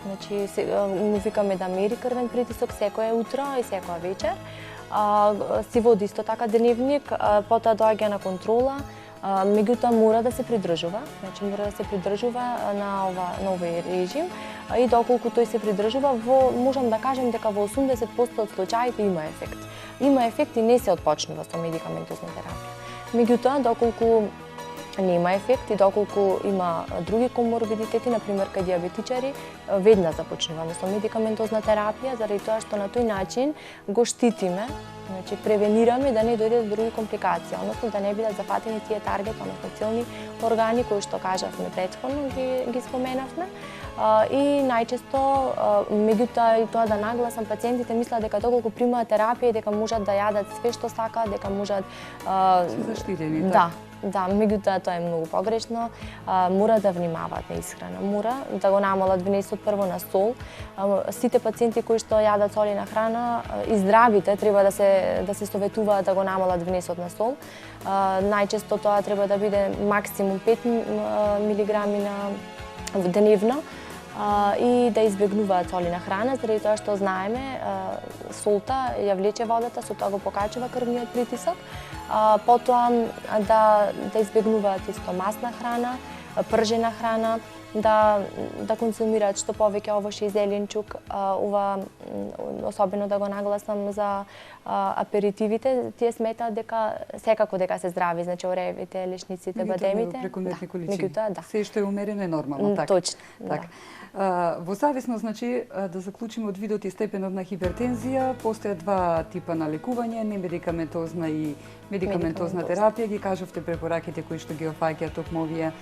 значи му викаме да мери крвен притисок секоја утро и секоја вечер. Си води исто така дневник, потоа доаѓа на контрола, меѓутоа мора да се придржува, значи мора да се придржува на овој режим и доколку тој се придржува, можам да кажем дека во 80% од случаите има ефект. Има ефект и не се отпочнува со медикаментозна терапија. Меѓутоа, доколку нема ефект и доколку има други коморбидитети, например кај диабетичари, веднаш започнуваме со медикаментозна терапија, заради тоа што на тој начин го штитиме, значи превенираме да не дојде до други компликации, односно да не бидат зафатени тие таргет, односно целни органи кои што кажавме претходно, ги споменавме. И најчесто, меѓутоа и тоа да нагласам, пациентите мислат дека доколку примаат терапија и дека можат да јадат све што сакаат, дека можат се заштитени, така. Да, меѓутоа тоа е многу погрешно. Мора да внимаваат на исхрана, мора да го намалат внесот прво на сол. Сите пациенти кои што јадат солена храна и здравите треба да се советуваат да го намалат внесот на сол. Најчесто тоа треба да биде максимум 5 милиграми на дневно и да избегнуваат солена храна, заради тоа што знаеме солта ја влече водата, со тоа го покачува крвниот притисок. Потоа да избегнуваат исто масна храна, пржена храна, да консумираат што повеќе овоше и зеленчук, ова особено да го нагласам за аперитивите, тие сметаат дека секако дека се здрави, значи оревите, лешниците, бадемите. Прекомерни количини. Меѓутоа, да. Се што е умерено е нормално, така. Точно. Так. Во зависност, значи, да заклучиме од видот и степенот на хипертензија, постојат два типа на лекување, немедикаментозна и медикаментозна терапија. Ги кажавте препораките кои што ги опфаќаат токму овие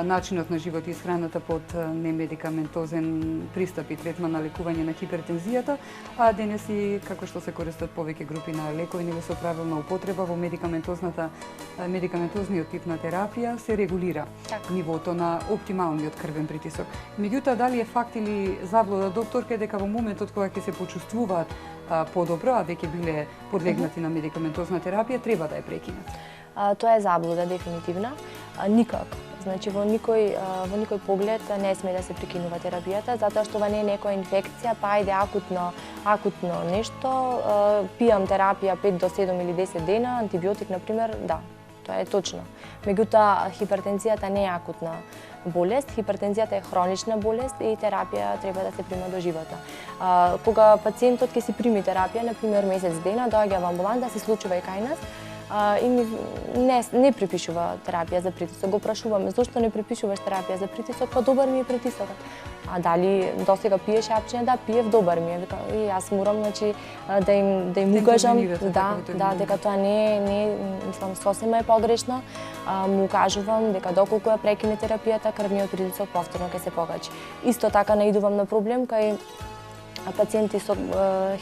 начинот на живот и исхраната под немедикаментозен пристап и третман на лекување на хипертензијата, а денес и како што се користат повеќе групи на лекови или со правилна употреба во медикаментозниот тип на терапија се регулира нивото на оптималниот крвен притисок. Меѓутоа, дали е факт или заблуда докторке дека во моментот кога ќе се почувствуваат подобро, а веќе биле подлегнати на медикаментозна терапија, треба да ја прекинат? Тоа е заблуда дефинитивна. Никак. Значи во никој поглед не сме да се прекинува терапијата, затоа што ова не е некоја инфекција, па ајде акутно нешто, пијам терапија 5 до 7 или 10 дена, антибиотик на пример, да, тоа е точно. Меѓутоа хипертензијата не е акутна болест, хипертензијата е хронична болест и терапија треба да се прима до живота. Кога пациентот ќе си прими терапија, на пример месец дена, доаѓа во амбуланта, се случува и кај нас, и не препишува терапија за притисок. Го прашуваме зошто не препишуваш терапија за притисок, па добар ми е притисокот. А дали досега пиеш апчиња? Да, пиев, добар ми е. И јас морам, значи, да им укажам, дека тоа не е, мислам, сосема е погрешно. Му укажувам дека доколку ја прекине терапијата, крвниот притисок повторно ќе се покачи. Исто така наидувам на проблем кај пациенти со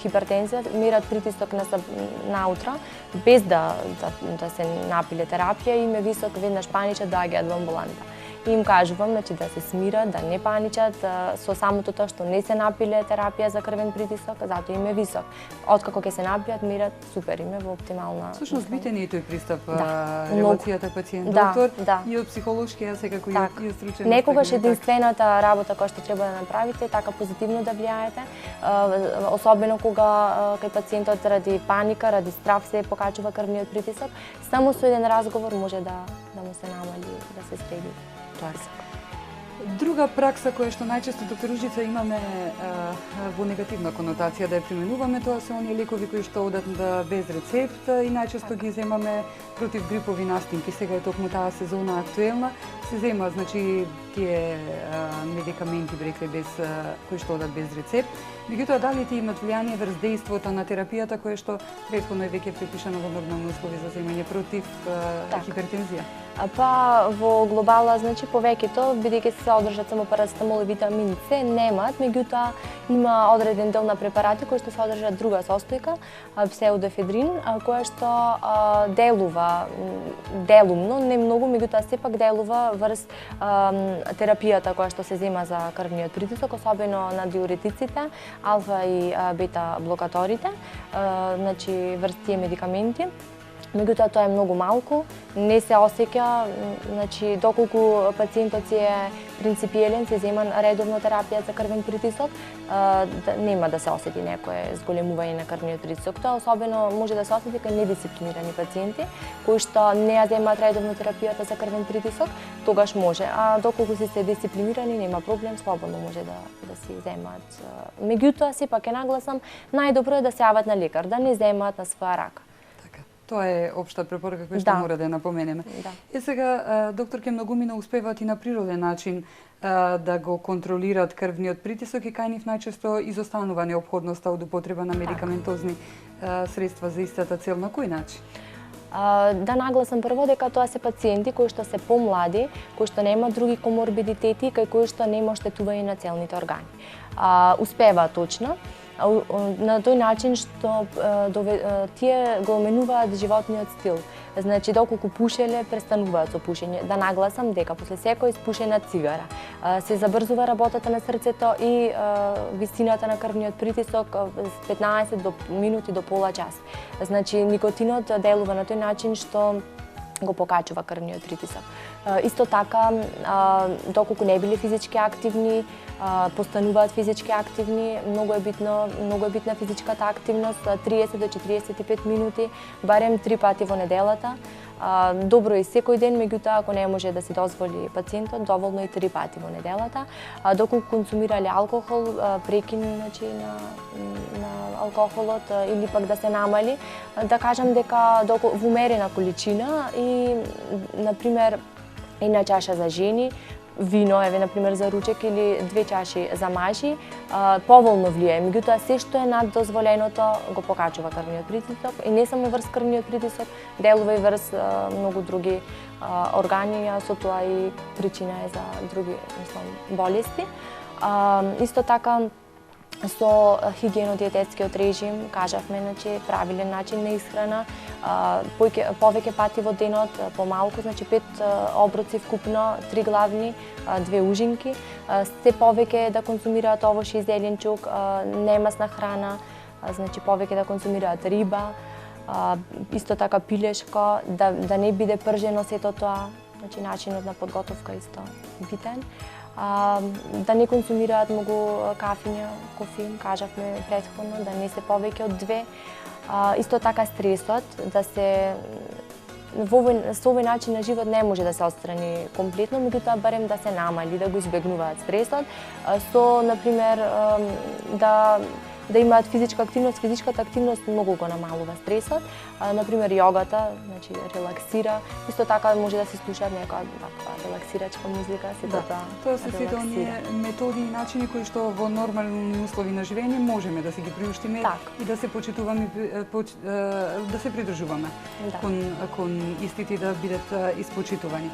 хипертензија мерат притисок наутра без да се напиле терапија и им е висок, веднаш паничат, доаѓаат во амбуланта. И им кажувам, значи, да се смират, да не паничат, со самото тоа што не се напиле терапија за крвен притисок, затоа им е висок. Откако ќе се напијат, мерат, супер, им е во оптимална. Всушност битен е и тој пристап, релацијата пациент-доктор, и од психолошки, а секако и од стручен. Некогаш единствената работа која што треба да направите е така позитивно да влијаете, особено кога кај пациентот ради паника, ради страв се покачува крвниот притисок, само со еден разговор може да му се намали, да се среди. Друга пракса која што најчесто, доктор Ружица, имаме во негативна конотација да ја применуваме, тоа се оние лекови кои што одат без рецепт и најчесто ги земаме против грипови настинки. Сега е токму таа сезона актуелна, се зема, значи, тие медикаменти, рекле, кои што одат без рецепт. Меѓутоа, дали тие имат влијание врз дејството на терапијата која што претходно е веќе препишано во нормални услови за земање против хипертензија? Па во глобала, значи, повеќето, бидејќи се одржат само парацетамол и витамин С, немат, меѓутоа има одреден дел на препарати кои што содржат друга состојка, псевдоефедрин, која што делува делумно, не многу, меѓутоа сепак делува врз терапијата која што се зема за крвниот притисок, особено на диуретиците, алфа и бета блокаторите, значи врз тие медикаменти. Меѓутоа тоа е многу малку, не се осеќа, значи доколку пациентот си е принципиелен, се зема редовно терапија за крвен притисок, нема да се осети некое зголемување на крвниот притисок. Тоа особено може да се осети кај недисциплинирани пациенти кои што не ја земаат редовно терапијата за крвен притисок, тогаш може. А доколку се дисциплинирани, нема проблем, слободно може да си земаат. Меѓутоа, сепак е нагласам, најдобро е да се јават на лекар, да не земаат на своја рака. Тоа е општа препорака која што мора да ја напоменеме. Сега, докторке многумина успеваат и на природен начин да го контролираат крвниот притисок и кај нив најчесто изостанува неопходноста од употреба на медикаментозни средства за истата цел. На кој начин? Да нагласам прво дека тоа се пациенти кои што се помлади, кои што немаат други коморбидитети, кај кои што нема оштетување на целните органи. Успеваат точно на тој начин што тие го менуваат животниот стил. Значи, доколку пушеле, престануваат со пушење. Да нагласам дека после секој испушена цигара се забрзува работата на срцето и висината на крвниот притисок 15 минути до пола час. Значи, никотинот делува на тој начин што го покачува крвниот притисок. Исто така, доколку не биле физички активни, постануваат физички активни, многу е битна физичката активност, 30 до 45 минути, барем 3 пати во неделата. Добро е секој ден, меѓутоа ако не може да се дозволи пациентот, доволно и 3 пати во неделата. Доколку консумирале алкохол, прекин, значи, на алкохолот или пак да се намали, да кажам дека во умерена количина и, например, една чаша за жени, вино, еве, например, за ручек или 2 чаши за мажи, поволно влијае. Меѓутоа, се што е над дозволеното го покачува крвниот притисок и не само врз крвниот притисок, делува и врз многу други органи, а со тоа и причина е за други, мислам, болести. Исто така, со хигиено-диететскиот режим, кажавме, значи, правилен начин на исхрана, повеќе пати во денот, помалку, значи 5 оброци вкупно, 3 главни, 2 ужинки, се повеќе да консумираат овошје и зеленчук, немасна храна, значи повеќе да консумираат риба, исто така пилешко, да не биде пржено сето тоа, значи начинот на подготовка исто битен. Да не консумираат многу кафење, кофеин, кажавме претходно, да не се повеќе од 2. Исто така стресот, да се со овој начин на живот не може да се отстрани комплетно, меѓутоа барем да се намали, да го избегнуваат стресот, со например да имаат физичка активност. Физичката активност многу го намалува стресот. Например, јогата, значи релаксира. Исто така може да се слушаат некоја таква релаксирачка музика, сето Тоа се сите оние методи и начини кои што во нормални услови на живење можеме да си ги приуштиме и да се почитуваме, да се придржуваме кон истите и да бидат испочитувани.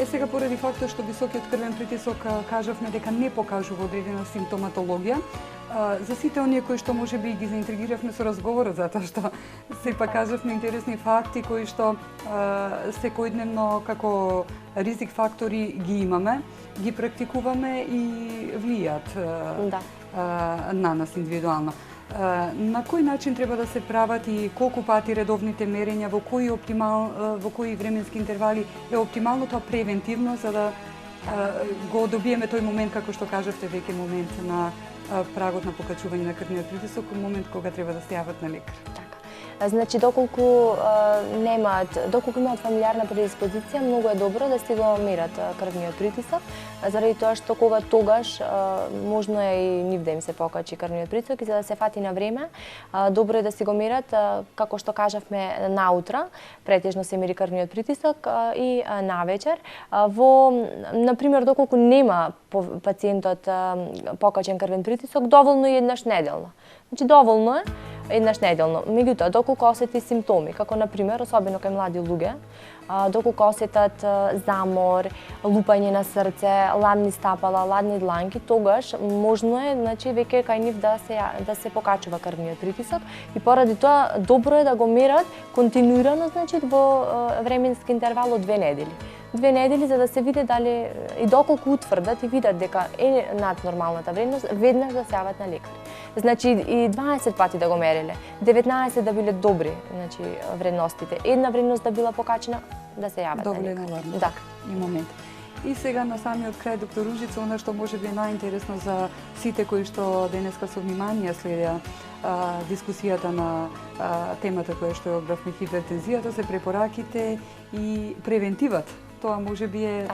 Сега поради фактот што високиот крвен притисок кажавме дека не покажува одредена симптоматологија, за сите оние кои што можеби ги заинтригиравме со разговорот, затоа што сепак кажавме интересни факти кои што секојдневно како ризик фактори ги имаме, ги практикуваме и влијаат на нас индивидуално. На кој начин треба да се прават и колку пати редовните мерења, во кои временски интервали е оптимално тоа превентивно, за да го добиеме тој момент, како што кажавте, веќе момент на прагот на покачување на крвниот притисок, момент кога треба да се јават на лекар. Значи, доколку имаат фамилиарна предиспозиција, многу е добро да си го мерат крвниот притисок, заради тоа што кога тогаш можно е и нив да им се покачи крвниот притисок и за да се фати на време, добро е да си го мерат, како што кажавме, наутро, претежно се мери крвниот притисок и навечер. Например, доколку нема пациентот покачен крвен притисок, доволно е еднаш неделно. Значи, доволно е еднаш неделно. Меѓутоа, доколку осети симптоми, како например, особено кај млади луѓе, доколку осетат замор, лупање на срце, ладни стапала, ладни дланки, тогаш можно е, значи, веќе кај нив да се покачува крвниот притисок и поради тоа добро е да го мерат континуирано, значи, во временски интервал од 2 недели. 2 недели за да се види дали и доколку утврдат и видат дека е над нормалната вредност, веднаш да се јават на лекар. Значи и 12 пати да го мереле, 19 да биле добри, значи вредностите, една вредност да била покачена, да се јават на лекар. Доволен и момент. И сега на самиот крај, доктор Ружица, она што може би е најинтересно за сите кои што денеска со внимание следеа дискусијата на темата која што ја одбравме, хипертензијата, се препораките и превентивата. Тоа може би е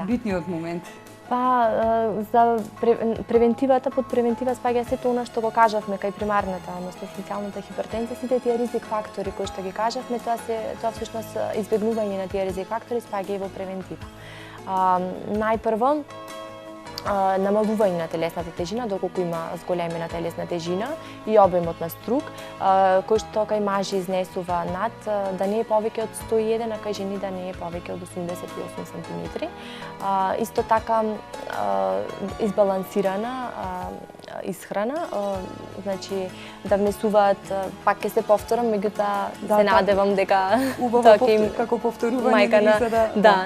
битниот момент. За превентивата, под превентива спаѓа сето она што го кажавме кај примарната, односно есенцијалната хипертензија, сите тие ризик фактори кои што ги кажавме, тоа всушност избегнување на тие ризик фактори спаѓа и во превентива. Најпрво, намалување на телесната тежина, доколку има зголемена телесна тежина и обемот на струк, кој што кај мажи изнесува над, да не е повеќе од 101, а кај жени да не е повеќе од 88 см. Исто така избалансирана исхрана, значи да внесуваат, пак ќе се повторам, меѓутоа се надевам дека тоа ќе им како повторување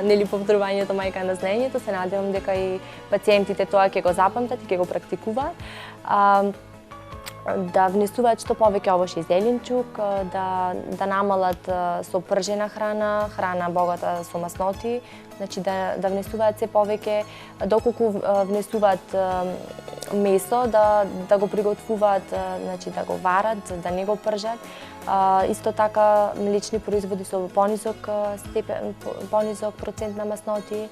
нели повторувањето мајка на знаењето, се надевам дека и пациентите тоа ќе го запамтат и ќе го практикуваат. Да внесуваат што повеќе овош и зеленчук, да намалат со пржена храна, храна богата со масноти, значи да внесуваат се повеќе, доколку внесуваат месо, да го приготвуваат, значи да го варат, да не го пржат. Исто така млечни производи со понизок процент на масноти,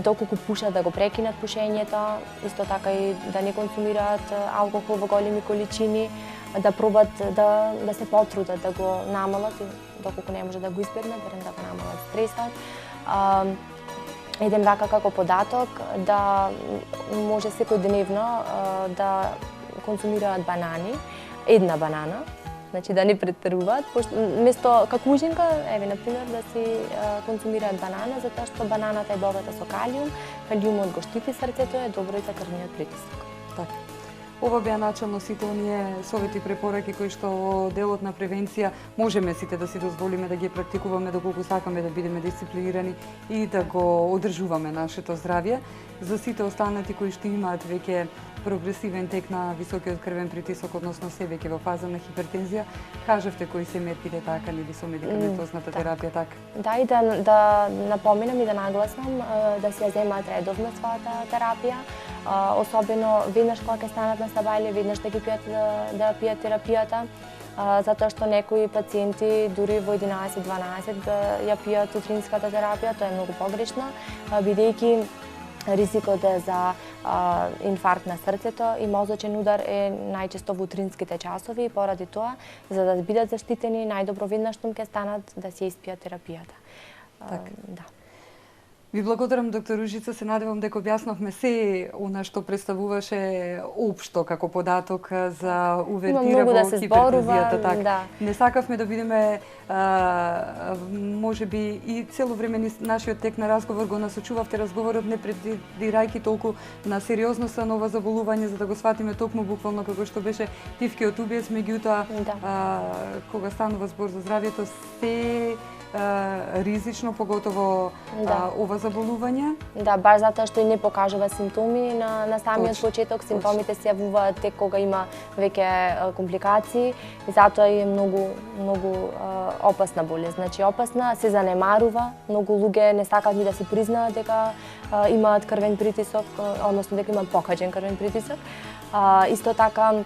доколку пушат да го прекинат пушењето, исто така и да не консумираат алкохол во големи количини, да пробат да се потрудат да го намалат, доколку не може да го избегнат, барем да го намалат стресот. Еден вака како податок, да може секојдневно да консумираат банани, една банана, значи да не претеруваат, место како ужинка, еве например да си консумираат банана, затоа што бананата е богата со калиум, калиумот го штити срцето, е добро и за крвниот притисок. Така. Ова беа начално сите оние совети, препораки кои што во делот на превенција можеме сите да си дозволиме да ги практикуваме доколку сакаме да бидеме дисциплинирани и да го одржуваме нашето здравје. За сите останати кои што имаат веќе прогресивен тек на високиот крвен притисок, односно се веќе во фаза на хипертензија. Кажавте кои се мерките така или со медикаментозната терапија така? Да, и да напоменам и да нагласам да се ја земаат редовно својата терапија, особено веднаш кога ќе станат на стабајле, веднаш да ги пијат да пијат терапијата, затоа што некои пациенти дури во 11-12 ја пијат утринската терапија, тоа е многу погрешно, бидејќи ризикот за инфаркт на срцето и мозочен удар е најчесто во утринските часови и поради тоа, за да бидат заштитени, најдобро веднаш штом ќе станат да се испијат терапијата. Така. Да. Ви благодарам, доктор Ружица, се надевам дека објаснавме се она што представуваше општо како податок за увертира во хипертензијата. Така. Да. Не сакавме да бидеме можеби и цело време нашиот тек на разговор го насочувавте разговорот не предирајќи толку на сериозноста на ова заболување, за да го сватиме токму буквално како што беше тивкиот убиец, меѓутоа кога станува збор за здравјето се ризично, поготово ова заболување. Да, баш затоа што и не покажува симптоми на самиот почеток, симптомите се јавуваат тек кога има веќе компликации и затоа е многу опасна болест. Значи опасна, се занемарува, многу луѓе не сакаат ни да си признаат дека имаат крвен притисок, односно дека имаат покачен крвен притисок. Исто така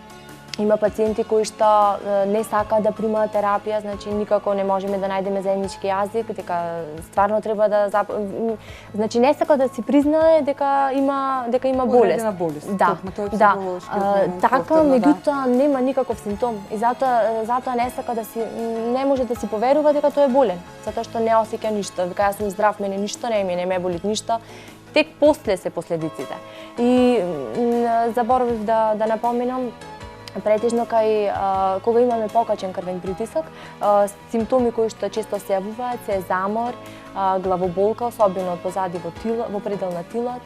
има пациенти кои што не сакаат да примаат терапија, значи никако не можеме да најдеме заеднички јазик, дека стварно треба да значи не сака да си признае дека има болест. Болест. Да, да. Така, меѓутоа нема никаков симптом и затоа не сака да си не може да си поверува дека тој е болен, затоа што не осеќа ништо. Вика јас сум здрав, мене ништо не ме боли ништо. Тек после се последиците. И заборавив да напоменам, претежно кога имаме покачен крвен притисок, симптоми кои што често се јавуваат се замор, главоболка, особено од позади во предел на тилот,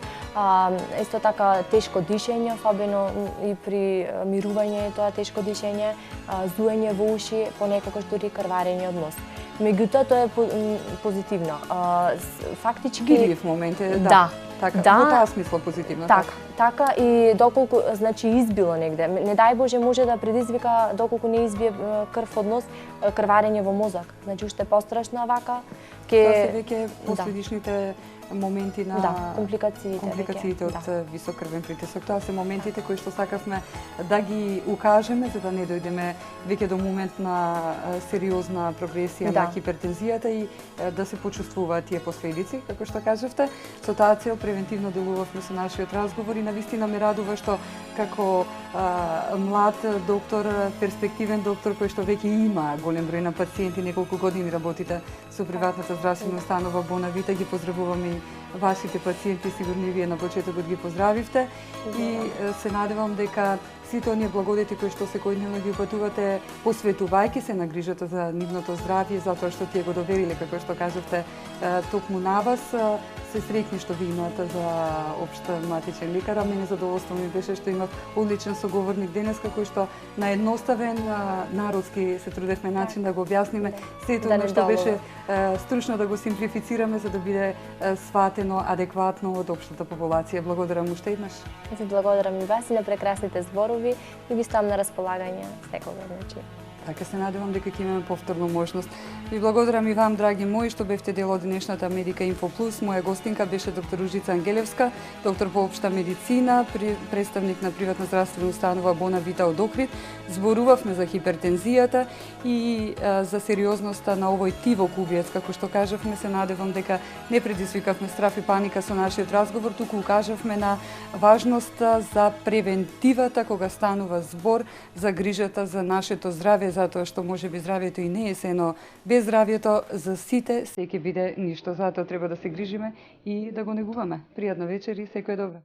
исто така тешко дишење, особено и при мирување тоа тешко дишење, зуење во уши, понекогаш дури крварење од нос. Меѓутоа тоа е позитивно. Фактички видлив момент е, да. Така, во таа смисла позитивно. Така и доколку значи избило негде, не дај Боже може да предизвика доколку не избие крв од нос, крварење во мозок. Значи уште пострашно вака Тоа се веќе последичните моменти на компликациите од висок крвен притисок. Тоа се моментите кои што сакавме да ги укажеме за да не дојдеме веќе до момент на сериозна прогресија на хипертензијата и да се почувствуваат тие последици, како што кажавте. Со таа цел превентивно делувавме со нашиот разговор и навистина ме радува што како млад доктор, перспективен доктор кој што веќе има голем број на пациенти, неколку години работите со приватната здравствена установа Бонавита, ги поздравувам и вашите пациенти, сигурно и вие на почетокот ги поздравивте и се надевам дека сите оние благодети кои што секојдневно ги упатувате, посветувајќи се на грижата за нивното здравје, затоа што тие го довериле, како што кажавте, токму на вас, се среќни што ви имате за општа матичен лекар, а мене задоволство ми беше што имав одличен соговорник денес, кој што на едноставен народски се трудевме начин да го објасниме сето она што беше стручно да го симплифицираме за да биде сватено адекватно од општата популација. Благодарам уште еднаш. Ви благодарам и вас и на прекрасните зборови и ви ставам на располагање секогаш. Така се надевам дека ќе имаме повторно можност. Ви благодарам и вам, драги мои, што бевте дел од денешната Медика Инфо Плюс. Моја гостинка беше доктор Ружица Ангелевска, доктор по општа медицина, представник на приватна здравствена установа Бонавита од Охрид. Зборувавме за хипертензијата и за сериозноста на овој тивок убиец. Како што кажавме, се надевам дека не предизвикавме страф и паника со нашиот разговор, туку укажавме на важноста за превентивата кога станува збор за грижата за нашето здравје, затоа што можеби здравјето и не е сено без здравјето, за сите се ќе биде ништо. Затоа треба да се грижиме и да го негуваме. Пријатна вечер и секој добро.